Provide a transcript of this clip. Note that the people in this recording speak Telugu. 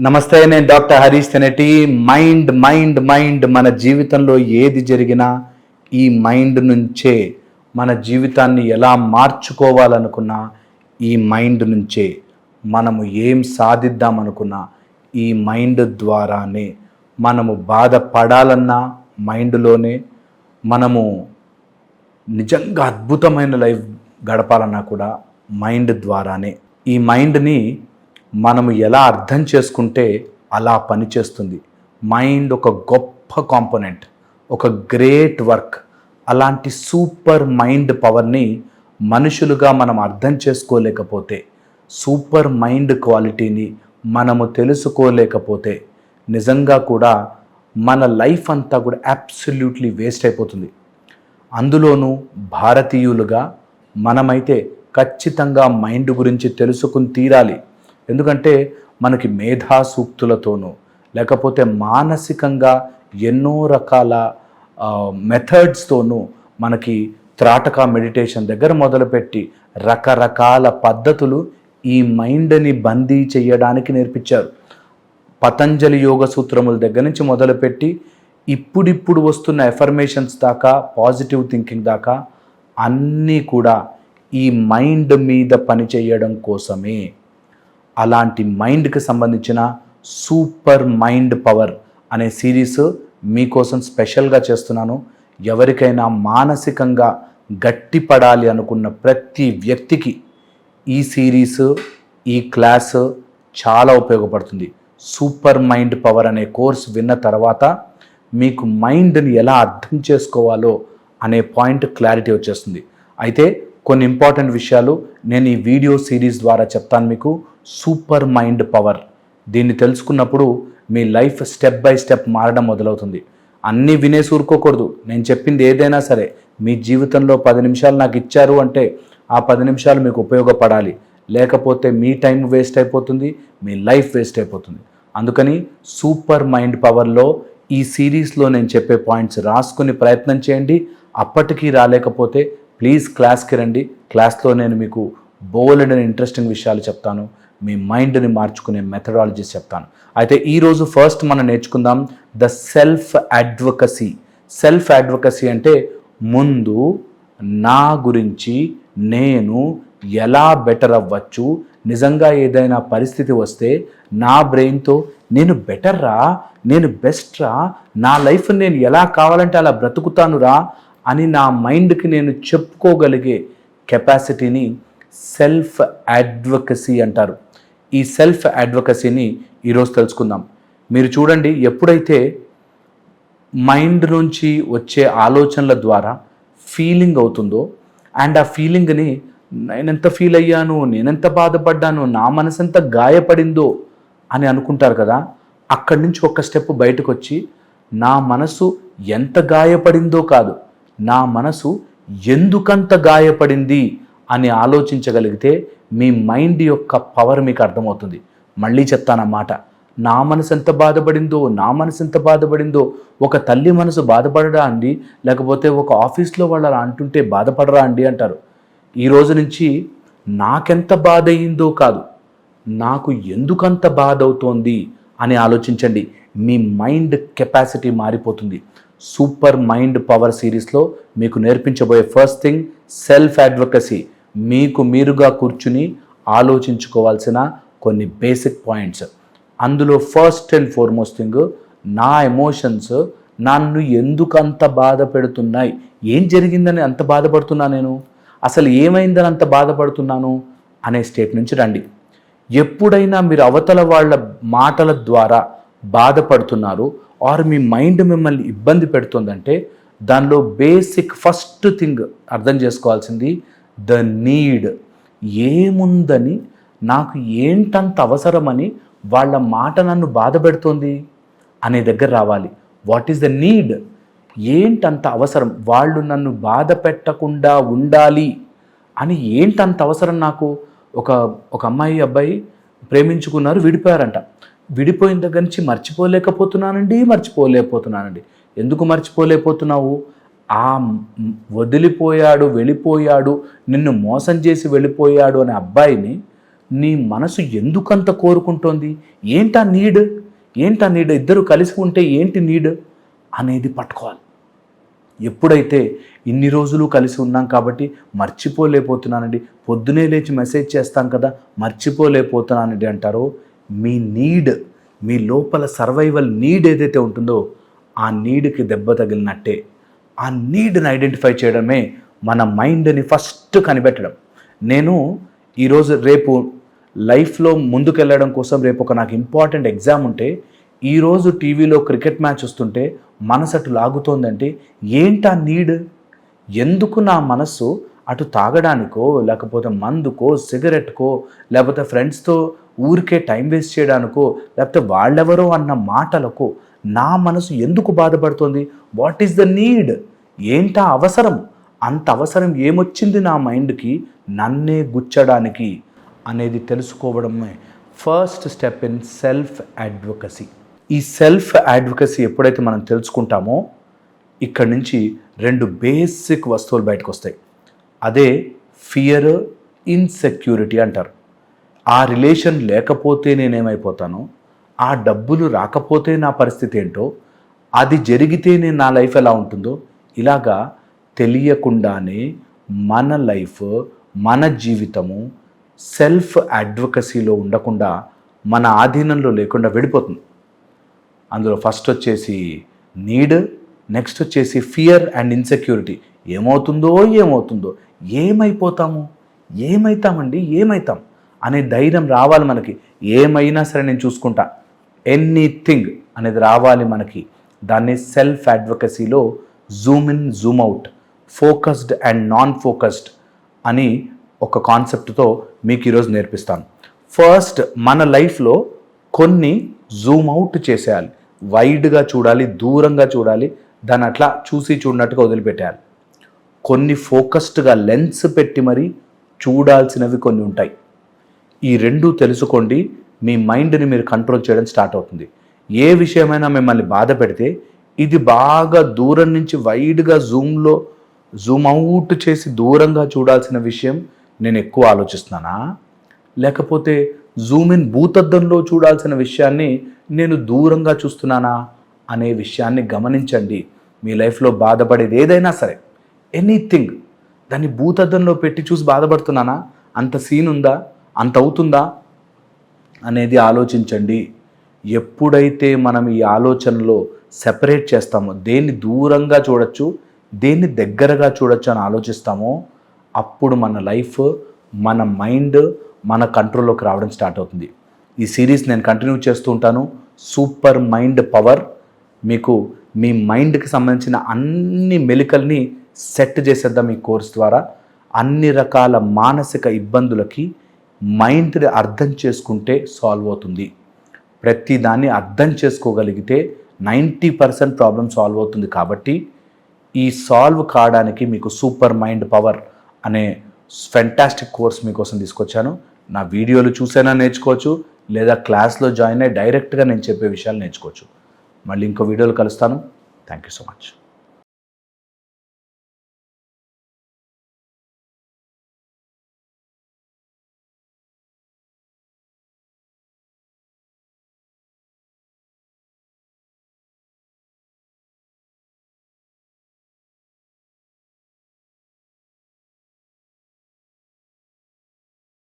నమస్తే, నేను doctor Harish Tenati. Mind mind mind మన జీవితంలో ఏది జరిగినా ఈ మైండ్ నుంచే. మన జీవితాన్ని ఎలా మార్చుకోవాలనుకున్నా ఈ మైండ్ నుంచే. మనము ఏం సాధిద్దామనుకున్నా ఈ మైండ్ ద్వారానే. మనము బాధపడాలన్నా మైండ్లోనే, మనము నిజంగా అద్భుతమైన లైఫ్ గడపాలన్నా కూడా మైండ్ ద్వారానే. ఈ మైండ్ని మనము ఎలా అర్థం చేసుకుంటే అలా పనిచేస్తుంది. మైండ్ ఒక గొప్ప కాంపోనెంట్, ఒక గ్రేట్ వర్క్. అలాంటి సూపర్ మైండ్ పవర్ని మనుషులుగా మనం అర్థం చేసుకోలేకపోతే, సూపర్ మైండ్ క్వాలిటీని మనము తెలుసుకోలేకపోతే నిజంగా కూడా మన లైఫ్ అంతా కూడా అబ్సల్యూట్లీ వేస్ట్ అయిపోతుంది. అందులోనూ భారతీయులుగా మనమైతే ఖచ్చితంగా మైండ్ గురించి తెలుసుకుని తీరాలి. ఎందుకంటే మనకి మేధా సూక్తులతోనూ లేకపోతే మానసికంగా ఎన్నో రకాల మెథడ్స్తోనూ మనకి త్రాటక మెడిటేషన్ దగ్గర మొదలుపెట్టి రకరకాల పద్ధతులు ఈ మైండ్ని బందీ చేయడానికి నేర్పించారు. పతంజలి యోగ సూత్రముల దగ్గర నుంచి మొదలుపెట్టి ఇప్పుడిప్పుడు వస్తున్న ఎఫర్మేషన్స్ దాకా, పాజిటివ్ థింకింగ్ దాకా అన్నీ కూడా ఈ మైండ్ మీద పనిచేయడం కోసమే. అలాంటి మైండ్కి సంబంధించిన సూపర్ మైండ్ పవర్ అనే సిరీస్ మీకోసం స్పెషల్గా చేస్తున్నాను. ఎవరికైనా మానసికంగా గట్టిపడాలి అనుకున్న ప్రతి వ్యక్తికి ఈ సిరీస్, ఈ క్లాస్ చాలా ఉపయోగపడుతుంది. సూపర్ మైండ్ పవర్ అనే కోర్స్ విన్న తర్వాత మీకు మైండ్ని ఎలా అర్థం చేసుకోవాలో అనే పాయింట్ క్లారిటీ వచ్చేస్తుంది. అయితే కొన్ని ఇంపార్టెంట్ విషయాలు నేను ఈ వీడియో సిరీస్ ద్వారా చెప్తాను మీకు. సూపర్ మైండ్ పవర్, దీన్ని తెలుసుకున్నప్పుడు మీ లైఫ్ స్టెప్ బై స్టెప్ మారడం మొదలవుతుంది. అన్నీ వినేసి ఊరుకోకూడదు. నేను చెప్పింది ఏదైనా సరే మీ జీవితంలో 10 నిమిషాలు నాకు ఇచ్చారు అంటే ఆ 10 నిమిషాలు మీకు ఉపయోగపడాలి. లేకపోతే మీ టైం వేస్ట్ అయిపోతుంది, మీ లైఫ్ వేస్ట్ అయిపోతుంది. అందుకని సూపర్ మైండ్ పవర్లో ఈ సిరీస్లో నేను చెప్పే పాయింట్స్ రాసుకుని ప్రయత్నం చేయండి. అప్పటికీ రాలేకపోతే ప్లీజ్ క్లాస్కి రండి. క్లాస్లో నేను మీకు బోల్డ్ అండ్ ఇంట్రెస్టింగ్ విషయాలు చెప్తాను. మీ మైండ్ని మార్చుకునే మెథడాలజీస్ చెప్తాను. అయితే ఈరోజు ఫస్ట్ మనం నేర్చుకుందాం the self advocacy. Self advocacy అంటే ముందు నా గురించి నేను ఎలా బెటర్ అవ్వచ్చు, నిజంగా ఏదైనా పరిస్థితి వస్తే నా బ్రెయిన్తో నేను బెటర్ రా, నేను బెస్ట్ రా, నా లైఫ్ నేను ఎలా కావాలంటే అలా బ్రతుకుతానురా అని నా మైండ్కి నేను చెప్పుకోగలిగే కెపాసిటీని సెల్ఫ్ అడ్వకసీ అంటారు. ఈ సెల్ఫ్ అడ్వకసీని ఈరోజు తెలుసుకుందాం. మీరు చూడండి, ఎప్పుడైతే మైండ్ నుంచి వచ్చే ఆలోచనల ద్వారా ఫీలింగ్ అవుతుందో, అండ్ ఆ ఫీలింగ్ని నేనెంత ఫీల్ అయ్యాను, నేనెంత బాధపడ్డాను, నా మనసు ఎంత గాయపడిందో అని అనుకుంటారు కదా. అక్కడి నుంచి ఒక స్టెప్ బయటకు వచ్చి నా మనసు ఎంత గాయపడిందో కాదు, నా మనసు ఎందుకంత గాయపడింది అని ఆలోచించగలిగితే మీ మైండ్ యొక్క పవర్ మీకు అర్థమవుతుంది. మళ్ళీ చెప్తానన్నమాట. నా మనసు ఎంత బాధపడిందో, నా మనసు ఎంత బాధపడిందో. ఒక తల్లి మనసు బాధపడరా అండి, లేకపోతే ఒక ఆఫీస్లో వాళ్ళు అలా అంటుంటే బాధపడరా అండి అంటారు. ఈ రోజు నుంచి నాకెంత బాధ అయిందో కాదు, నాకు ఎందుకంత బాధ అవుతోంది అని ఆలోచించండి. మీ మైండ్ కెపాసిటీ మారిపోతుంది. సూపర్ మైండ్ పవర్ సిరీస్లో మీకు నేర్పించబోయే ఫస్ట్ థింగ్ సెల్ఫ్ అడ్వకసీ. మీకు మీరుగా కూర్చుని ఆలోచించుకోవాల్సిన కొన్ని బేసిక్ పాయింట్స్. అందులో ఫస్ట్ అండ్ ఫార్మోస్ట్ థింగ్, నా ఎమోషన్స్ నన్ను ఎందుకు అంత బాధ పెడుతున్నాయి, ఏం జరిగిందని అంత బాధపడుతున్నా, నేను అసలు ఏమైందని అంత బాధపడుతున్నాను అనే స్టేట్ నుంచి రండి. ఎప్పుడైనా మీరు అవతల వాళ్ళ మాటల ద్వారా బాధపడుతున్నారు ఆర్ మీ మైండ్ మిమ్మల్ని ఇబ్బంది పెడుతుందంటే దానిలో బేసిక్ ఫస్ట్ థింగ్ అర్థం చేసుకోవాల్సింది ద నీడ్. ఏముందని, నాకు ఏంటంత అవసరమని వాళ్ళ మాట నన్ను బాధ పెడుతోంది అనే దగ్గర రావాలి. What is the need? ఏంటంత అవసరం, వాళ్ళు నన్ను బాధ పెట్టకుండా ఉండాలి అని ఏంటంత అవసరం నాకు. ఒక అమ్మాయి అబ్బాయి ప్రేమించుకున్నారు, విడిపోయారంట. విడిపోయిన దగ్గర నుంచి మర్చిపోలేకపోతున్నానండి. ఎందుకు మర్చిపోలేకపోతున్నావు? ఆ వదిలిపోయాడు, వెళ్ళిపోయాడు, నిన్ను మోసం చేసి వెళ్ళిపోయాడు అనే అబ్బాయిని నీ మనసు ఎందుకంత కోరుకుంటోంది, ఏంటా నీడ్, ఇద్దరు కలిసి ఉంటే ఏంటి నీడ్ అనేది పట్టుకోవాలి. ఎప్పుడైతే ఇన్ని రోజులు కలిసి ఉన్నాం కాబట్టి మర్చిపోలేకపోతున్నానండి, పొద్దునే లేచి మెసేజ్ చేస్తాం కదా మర్చిపోలేకపోతున్నానండి అంటారో, మీ నీడ్, మీ లోపల సర్వైవల్ నీడ్ ఏదైతే ఉంటుందో ఆ నీడ్కి దెబ్బ తగిలినట్టే. ఆ నీడ్ని ఐడెంటిఫై చేయడమే మన మైండ్ని ఫస్ట్ కనిపెట్టడం. నేను రేపు లైఫ్లో ముందుకెళ్ళడం కోసం రేపు నాకు ఇంపార్టెంట్ ఎగ్జామ్ ఉంటే, ఈరోజు టీవీలో క్రికెట్ మ్యాచ్ వస్తుంటే మనసు అటు లాగుతోందంటే ఏంటా నీడ్? ఎందుకు నా మనస్సు అటు తాగడానికో, లేకపోతే మందుకో, సిగరెట్కో, లేకపోతే ఫ్రెండ్స్తో ఊరికే టైం వేస్ట్ చేయడానికో, లేకపోతే వాళ్ళెవరో అన్న మాటలకు నా మనసు ఎందుకు బాధపడుతోంది? What is the need? ఏంటా అవసరం? అంత అవసరం ఏమొచ్చింది నా మైండ్కి నన్నే గుచ్చడానికి అనేది తెలుసుకోవడమే first step in self advocacy. ఈ సెల్ఫ్ అడ్వకసీ ఎప్పుడైతే మనం తెలుసుకుంటామో ఇక్కడి నుంచి 2 బేసిక్ వస్తువులు బయటకు వస్తాయి. అదే ఫియర్, ఇన్సెక్యూరిటీ అంటారు. ఆ రిలేషన్ లేకపోతే నేనేమైపోతాను, ఆ డబ్బులు రాకపోతే నా పరిస్థితి ఏంటో, అది జరిగితే నా లైఫ్ ఎలా ఉంటుందో, ఇలాగా తెలియకుండానే మన లైఫ్, మన జీవితము సెల్ఫ్ అడ్వకసీలో ఉండకుండా మన ఆధీనంలో లేకుండా వెళ్ళిపోతుంది. అందులో ఫస్ట్ వచ్చేసి నీడ్, నెక్స్ట్ వచ్చేసి ఫియర్ అండ్ ఇన్సెక్యూరిటీ. ఏమవుతుందో ఏమైతాం అనే ధైర్యం రావాలి మనకి. ఏమైనా సరే నేను చూసుకుంటా, ఎనీథింగ్ అనేది రావాలి మనకి. దాన్ని సెల్ఫ్ అడ్వకసీలో zoom in, zoom out, focused and non focused అని ఒక కాన్సెప్ట్తో మీకు ఈరోజు నేర్పిస్తాను. ఫస్ట్ మన లైఫ్లో కొన్ని జూమ్ అవుట్ చేసేయాలి, వైడ్గా చూడాలి, దూరంగా చూడాలి, దాన్ని అట్లా చూసి చూడనట్టుగా వదిలిపెట్టేయాలి. కొన్ని ఫోకస్డ్గా లెన్స్ పెట్టి మరీ చూడాల్సినవి కొన్ని ఉంటాయి. ఈ 2 తెలుసుకోండి, మీ మైండ్ని మీరు కంట్రోల్ చేయడం స్టార్ట్ అవుతుంది. ఏ విషయమైనా మిమ్మల్ని బాధ పెడితే ఇది బాగా దూరం నుంచి వైడ్గా జూమ్ అవుట్ చేసి దూరంగా చూడాల్సిన విషయం నేను ఎక్కువ ఆలోచిస్తున్నానా, లేకపోతే జూమ్ ఇన్ భూతద్దంలో చూడాల్సిన విషయాన్ని నేను దూరంగా చూస్తున్నానా అనే విషయాన్ని గమనించండి. మీ లైఫ్లో బాధపడేది ఏదైనా సరే, ఎనీథింగ్, దాన్ని భూతద్దంలో పెట్టి చూసి బాధపడుతున్నానా, అంత సీన్ ఉందా, అంత అవుతుందా అనేది ఆలోచించండి. ఎప్పుడైతే మనం ఈ ఆలోచనలో సెపరేట్ చేస్తామో, దేన్ని దూరంగా చూడొచ్చు, దేన్ని దగ్గరగా చూడొచ్చు అని ఆలోచిస్తామో, అప్పుడు మన లైఫ్, మన మైండ్ మన కంట్రోల్లోకి రావడం స్టార్ట్ అవుతుంది. ఈ సిరీస్ నేను కంటిన్యూ చేస్తూ ఉంటాను. Super mind power. మీకు మీ మైండ్కి సంబంధించిన అన్ని మెలికల్ని సెట్ చేసేద్దాం ఈ కోర్స్ ద్వారా. అన్ని రకాల మానసిక ఇబ్బందులకి మైండ్ని అర్థం చేసుకుంటే సాల్వ్ అవుతుంది. ప్రతి దాన్ని అర్థం చేసుకోగలిగితే 90% ప్రాబ్లం సాల్వ్ అవుతుంది. కాబట్టి ఈ సాల్వ్ కావడానికి మీకు సూపర్ మైండ్ పవర్ అనే ఫెంటాస్టిక్ కోర్స్ మీకోసం తీసుకొచ్చాను. నా వీడియోలు చూసైనా నేర్చుకోవచ్చు, లేదా క్లాస్లో జాయిన్ అయ్యి డైరెక్ట్గా నేను చెప్పే విషయాలు నేర్చుకోవచ్చు. మళ్ళీ ఇంకో వీడియోలో కలుస్తాను. Thank you so much.